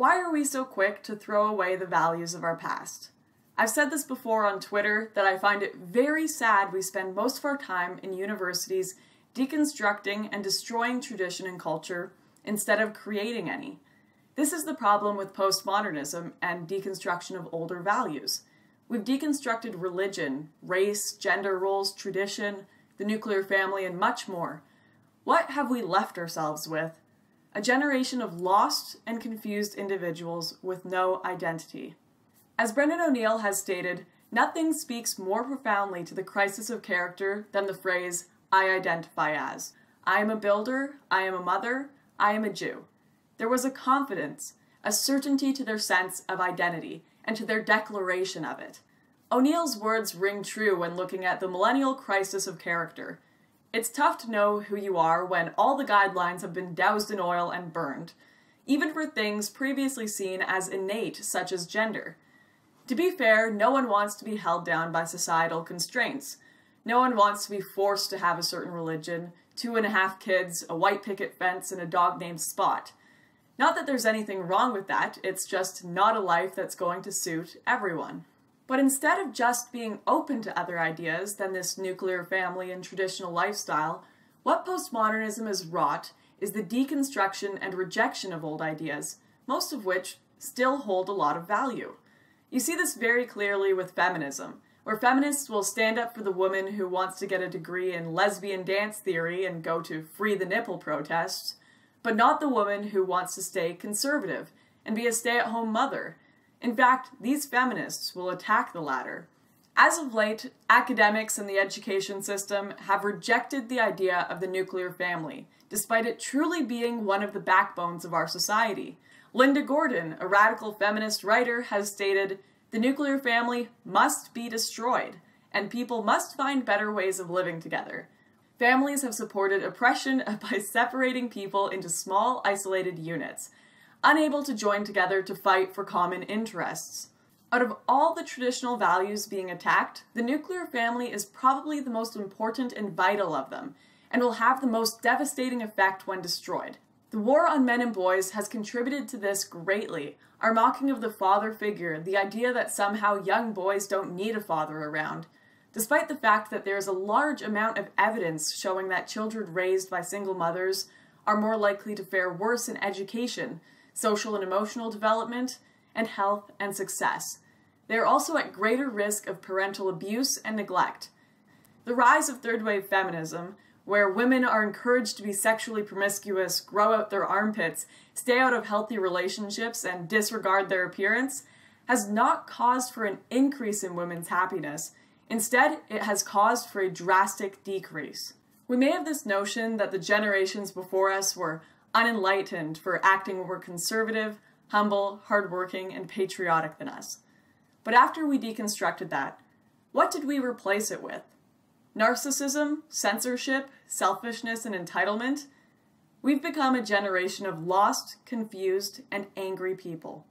Why are we so quick to throw away the values of our past? I've said this before on Twitter that I find it very sad we spend most of our time in universities deconstructing and destroying tradition and culture instead of creating any. This is the problem with postmodernism and deconstruction of older values. We've deconstructed religion, race, gender roles, tradition, the nuclear family, and much more. What have we left ourselves with? A generation of lost and confused individuals with no identity. As Brendan O'Neill has stated, nothing speaks more profoundly to the crisis of character than the phrase, "I identify as." I am a builder, I am a mother, I am a Jew. There was a confidence, a certainty to their sense of identity, and to their declaration of it. O'Neill's words ring true when looking at the millennial crisis of character. It's tough to know who you are when all the guidelines have been doused in oil and burned, even for things previously seen as innate, such as gender. To be fair, no one wants to be held down by societal constraints. No one wants to be forced to have a certain religion, 2.5 kids, a white picket fence, and a dog named Spot. Not that there's anything wrong with that, it's just not a life that's going to suit everyone. But instead of just being open to other ideas than this nuclear family and traditional lifestyle, what postmodernism has wrought is the deconstruction and rejection of old ideas, most of which still hold a lot of value. You see this very clearly with feminism, where feminists will stand up for the woman who wants to get a degree in lesbian dance theory and go to free the nipple protests, but not the woman who wants to stay conservative and be a stay-at-home mother. In fact, these feminists will attack the latter. As of late, academics and the education system have rejected the idea of the nuclear family, despite it truly being one of the backbones of our society. Linda Gordon, a radical feminist writer, has stated, "The nuclear family must be destroyed, and people must find better ways of living together." Families have supported oppression by separating people into small, isolated units, unable to join together to fight for common interests. Out of all the traditional values being attacked, the nuclear family is probably the most important and vital of them, and will have the most devastating effect when destroyed. The war on men and boys has contributed to this greatly. Our mocking of the father figure, the idea that somehow young boys don't need a father around, despite the fact that there is a large amount of evidence showing that children raised by single mothers are more likely to fare worse in education, social and emotional development, and health and success. They are also at greater risk of parental abuse and neglect. The rise of third-wave feminism, where women are encouraged to be sexually promiscuous, grow out their armpits, stay out of healthy relationships, and disregard their appearance, has not caused for an increase in women's happiness. Instead, it has caused for a drastic decrease. We may have this notion that the generations before us were unenlightened for acting more conservative, humble, hardworking, and patriotic than us. But after we deconstructed that, what did we replace it with? Narcissism, censorship, selfishness, and entitlement? We've become a generation of lost, confused, and angry people.